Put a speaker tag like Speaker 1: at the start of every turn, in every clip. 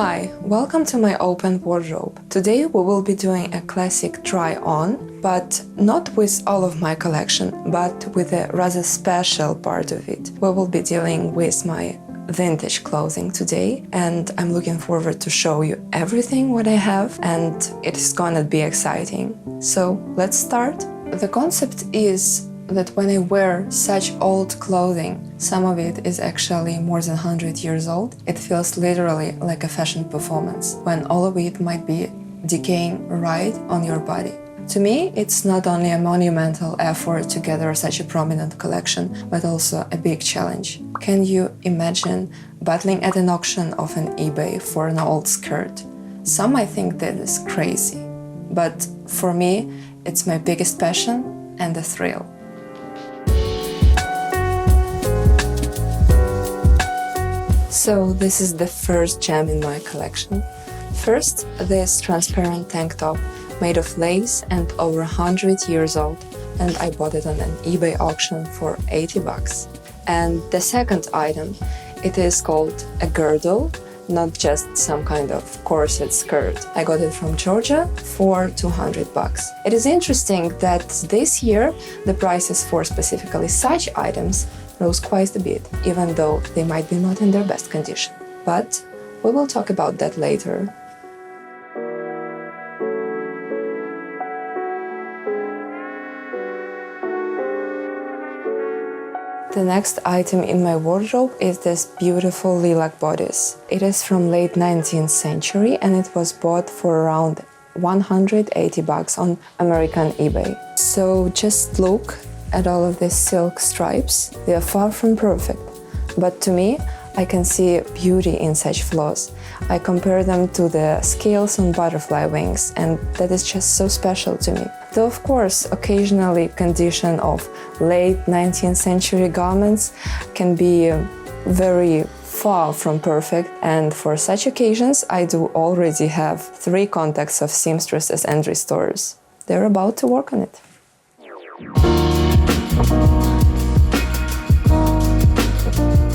Speaker 1: Hi, welcome to my open wardrobe. Today we will be doing a classic try-on, but not with all of my collection, but with a rather special part of it. We will be dealing with my vintage clothing today, and I'm looking forward to show you everything what I have, and it's gonna be exciting. So let's start. The concept is that when I wear such old clothing, some of it is actually more than 100 years old, it feels literally like a fashion performance, when all of it might be decaying right on your body. To me, it's not only a monumental effort to gather such a prominent collection, but also a big challenge. Can you imagine battling at an auction of an eBay for an old skirt? Some might think that is crazy, but for me, it's my biggest passion and a thrill. So this is the first gem in my collection. First, this transparent tank top made of lace and over 100 years old, and I bought it on an eBay auction for 80 bucks. And the second item, it is called a girdle, not just some kind of corset skirt. I got it from Georgia for 200 bucks. It is interesting that this year the prices for specifically such items rose quite a bit, even though they might be not in their best condition. But we will talk about that later. The next item in my wardrobe is this beautiful lilac bodice. It is from late 19th century and it was bought for around 180 bucks on American eBay. So just look at all of these silk stripes. They are far from perfect, but to me, I can see beauty in such flaws. I compare them to the scales on butterfly wings, and that is just so special to me. Though of course, occasionally condition of late 19th century garments can be very far from perfect, and for such occasions I do already have 3 contacts of seamstresses and restorers. They're about to work on it.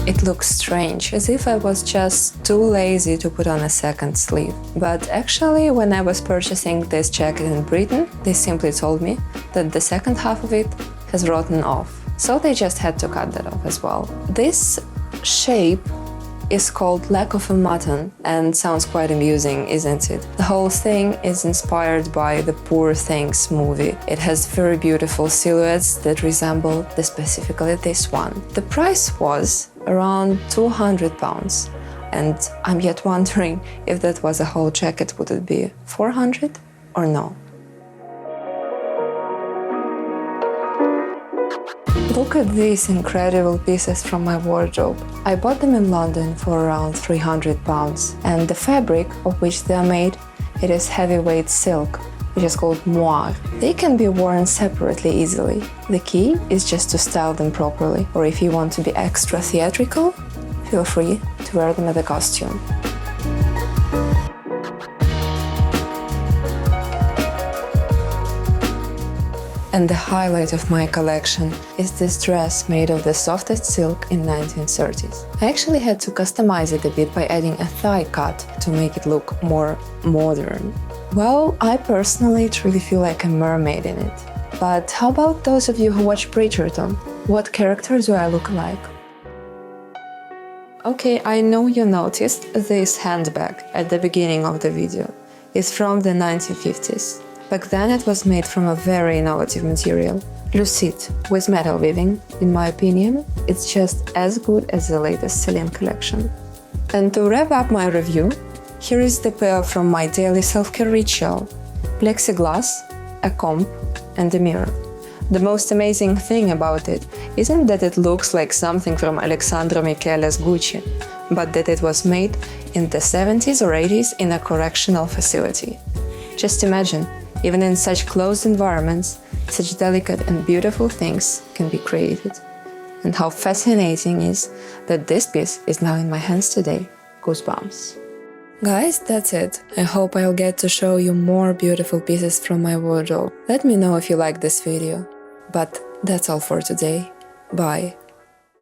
Speaker 1: It looks strange, as if I was just too lazy to put on a second sleeve. But actually, when I was purchasing this jacket in Britain, they simply told me that the second half of it has rotten off. So they just had to cut that off as well. This shape is called lack of a mutton and sounds quite amusing, isn't it? The whole thing is inspired by the Poor Things movie. It has very beautiful silhouettes that resemble specifically this one. The price was around £200, and I'm yet wondering if that was a whole jacket, would it be 400 or no? Look at these incredible pieces from my wardrobe. I bought them in London for around £300, and the fabric of which they are made, it is heavyweight silk, which is called Moire. They can be worn separately easily. The key is just to style them properly, or if you want to be extra theatrical, feel free to wear them as a costume. And the highlight of my collection is this dress made of the softest silk in 1930s. I actually had to customize it a bit by adding a thigh cut to make it look more modern. Well, I personally truly feel like a mermaid in it. But how about those of you who watch Bridgerton? What character do I look like? Okay, I know you noticed this handbag at the beginning of the video. It's from the 1950s. Back then it was made from a very innovative material, lucite, with metal weaving. In my opinion, it's just as good as the latest Celine collection. And to wrap up my review, here is the pair from my daily self-care ritual: plexiglass, a comb, and a mirror. The most amazing thing about it isn't that it looks like something from Alexandra Michele's Gucci, but that it was made in the 70s or 80s in a correctional facility. Just imagine, even in such closed environments, such delicate and beautiful things can be created. And how fascinating is that this piece is now in my hands today. Goosebumps. Guys, that's it. I hope I'll get to show you more beautiful pieces from my wardrobe. Let me know if you like this video. But that's all for today. Bye.